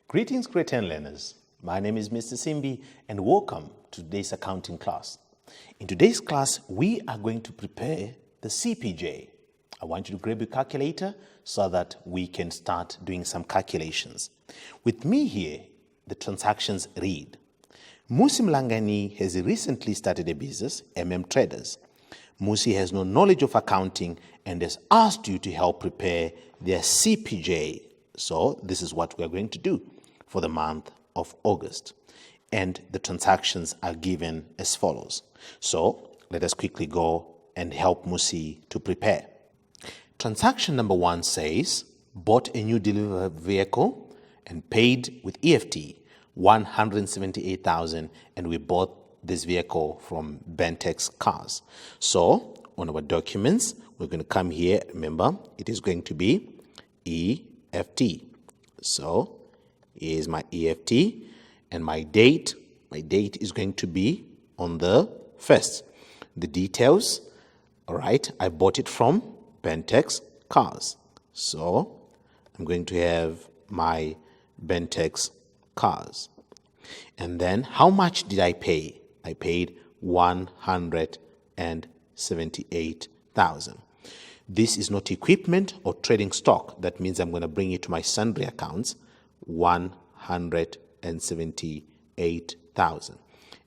Greetings, Grade 10 learners. My name is Mr. Simbi and welcome to today's accounting class. In today's class, we are going to prepare the CPJ. I want you to grab your calculator so that we can start doing some calculations. With me here, the transactions read. Musi Mlangani has recently started a business, Traders. Musi has no knowledge of accounting and has asked you to help prepare their CPJ. So this is what we are going to do for the month of August. And the transactions are given as follows. So let us quickly go and help Musi to prepare. Transaction number 1 says, bought a new delivery vehicle and paid with EFT 178,000, and we bought this vehicle from Bentex Cars. So on our documents, we're going to come here. Remember, it is going to be EFT. So here's my EFT, and my date is going to be on the 1st. The details, all right, I bought it from Bentex Cars. So I'm going to have my Bentex Cars. And then how much did I pay? I paid 178,000. This is not equipment or trading stock. That means I'm going to bring it to my sundry accounts, 178,000.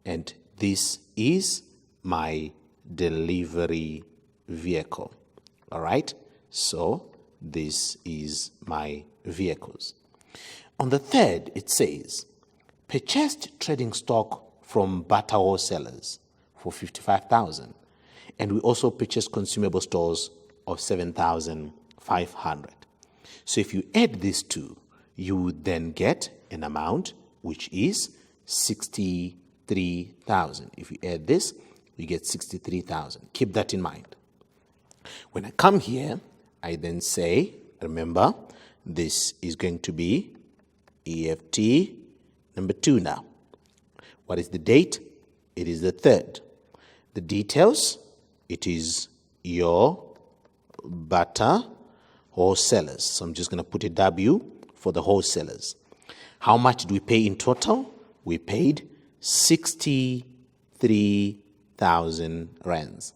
And this is my delivery vehicle. All right? So this is my vehicles. On the 3rd, it says, purchased trading stock from Bata wholesalers for 55,000. And we also purchased consumable stores of 7,500. So if you add these two, you would then get an amount which is 63,000. If you add this, you get 63,000. Keep that in mind. When I come here, I then say, remember, this is going to be EFT number 2 now. What is the date? It is the 3rd. The details, it is your Bata wholesalers. So I'm just going to put a W for the wholesalers. How much did we pay in total? We paid 63,000 rands.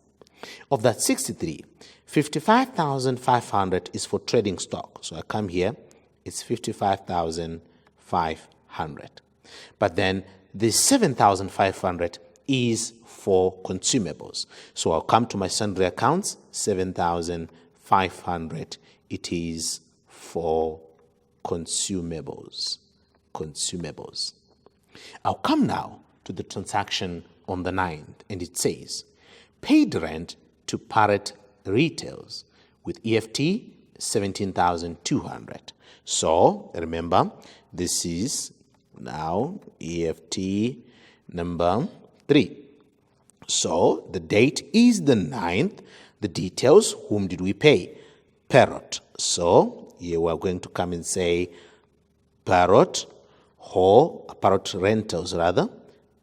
Of that 63, 55,500 is for trading stock. So I come here, it's 55,500. But then the 7,500 is for consumables. So I'll come to my sundry accounts, 7,500. It is for consumables. I'll come now to the transaction on the 9th, and it says, paid rent to Parrot Retails with EFT 17,200. So remember, this is now EFT number 3. So the date is the 9th. The details, whom did we pay? Parrot. So here we're going to come and say Parrot Rentals.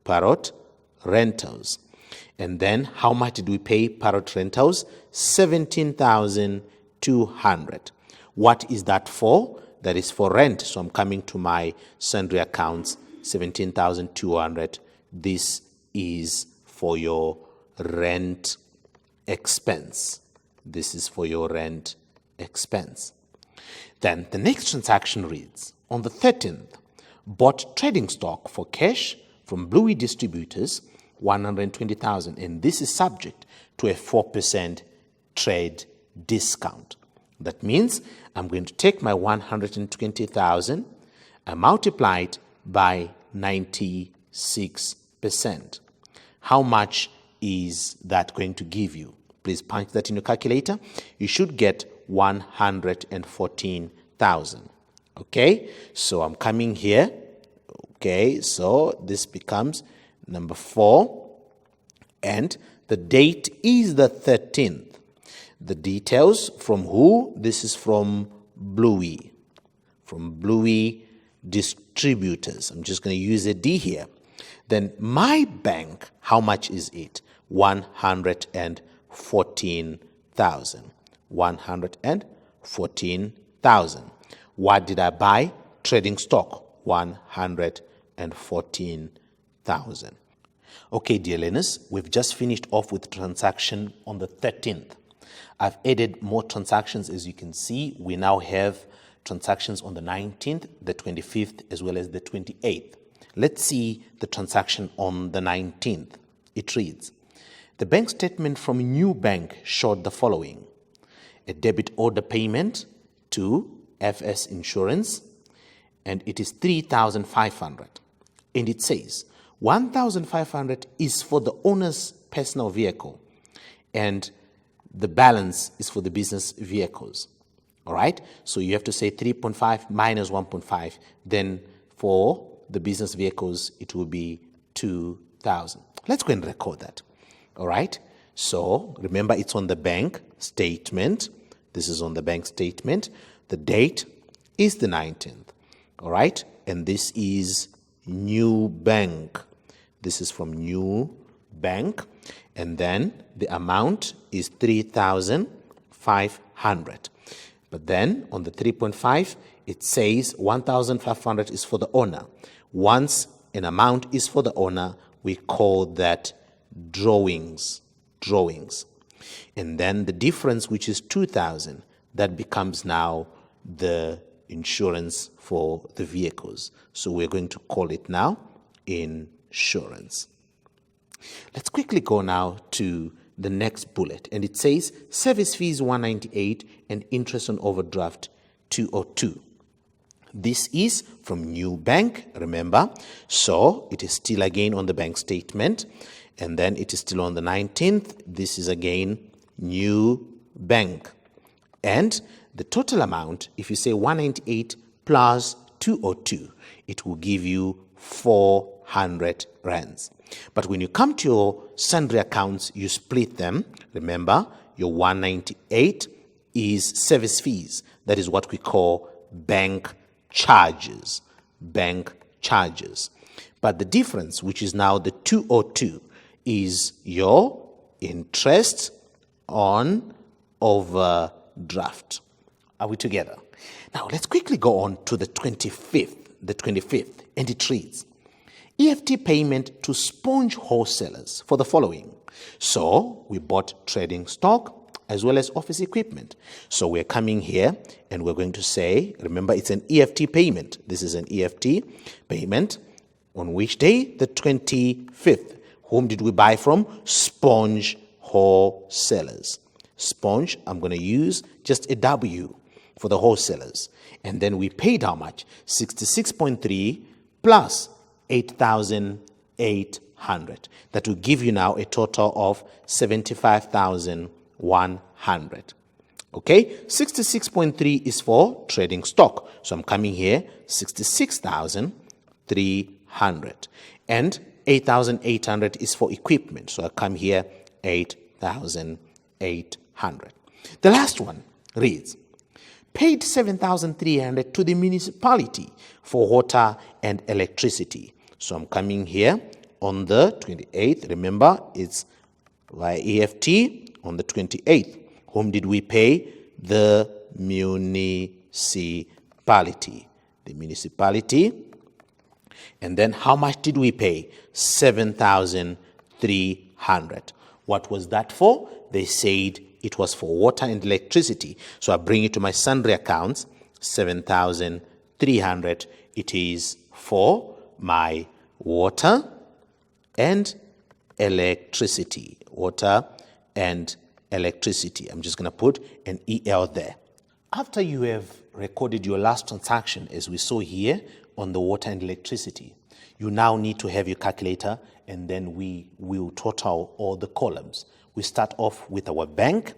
Parrot Rentals. And then how much did we pay Parrot Rentals? 17,200. What is that for? That is for rent. So I'm coming to my sundry accounts, 17,200. This is for your rent expense. This is for your rent expense. Then the next transaction reads, on the 13th, bought trading stock for cash from Bluey Distributors, 120,000. And this is subject to a 4% trade discount. That means I'm going to take my 120,000 and multiply it by 96%. How much is that going to give you? Please punch that in your calculator. You should get 114,000. Okay, so I'm coming here. Okay, so this becomes number 4, and the date is the 13th. The details from who? This is from Bluey. From Bluey Distributors. I'm just going to use a D here. Then my bank, how much is it? 114,000. 114,000. What did I buy? Trading stock. 114,000. Okay, dear learners, we've just finished off with transaction on the 13th. I've added more transactions. As you can see, we now have transactions on the 19th, the 25th, as well as the 28th. Let's see the transaction on the 19th. It reads, the bank statement from a new bank showed the following: a debit order payment to FS Insurance, and it is 3,500. And it says 1,500 is for the owner's personal vehicle, and the balance is for the business vehicles. All right, so you have to say 3.5 minus 1.5. Then for the business vehicles, it will be 2,000. Let's go and record that. All right, so remember, it's on the bank statement. This is on the bank statement. The date is the 19th. All right, and this is new bank. This is from new bank, and then the amount is 3,500. But then on the 3.5, it says 1,500 is for the owner. Once an amount is for the owner, we call that drawings. And then the difference, which is 2,000, that becomes now the insurance for the vehicles. So we're going to call it now insurance. Let's quickly go now to the next bullet, and it says service fees 198 and interest on overdraft 202. This is from new bank, remember, so it is still again on the bank statement, and then it is still on the 19th. This is again new bank, and the total amount, if you say 198 plus 202, it will give you 400 rands. But when you come to your sundry accounts, you split them. Remember, your 198 is service fees. That is what we call bank charges. Bank charges. But the difference, which is now the 202, is your interest on overdraft. Are we together? Now, let's quickly go on to the 25th, and it reads, EFT payment to sponge wholesalers for the following. So we bought trading stock as well as office equipment. So we're coming here and we're going to say, remember, it's an EFT payment. This is an EFT payment. On which day? The 25th. Whom did we buy from? Sponge wholesalers. Sponge, I'm going to use just a W for the wholesalers. And then we paid how much? 66.3 plus 8,800. That will give you now a total of 75,100. Okay, 66.3 is for trading stock. So I'm coming here, 66,300. And 8,800 is for equipment. So I come here, 8,800. The last one reads, paid 7,300 to the municipality for water and electricity. So I'm coming here on the 28th. Remember, it's via EFT on the 28th. Whom did we pay? The municipality. The municipality. And then how much did we pay? 7,300. What was that for? They said it was for water and electricity. So I bring it to my sundry accounts, 7,300. It is for my water and electricity. Water and electricity. I'm just going to put an EL there. After you have recorded your last transaction, as we saw here on the water and electricity, you now need to have your calculator, and then we will total all the columns. We start off with our bank.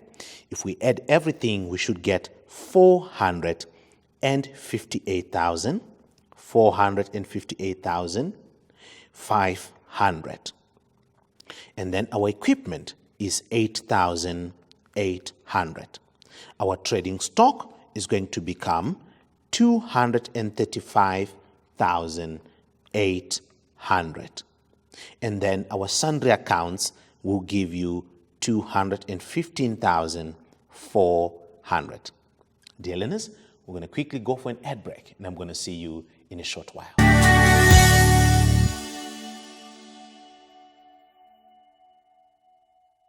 If we add everything, we should get 458,000. 458,500. And then our equipment is 8,800. Our trading stock is going to become 235,800. And then our sundry accounts will give you 215,400. Dear learners, we're going to quickly go for an ad break, and I'm going to see you in a short while.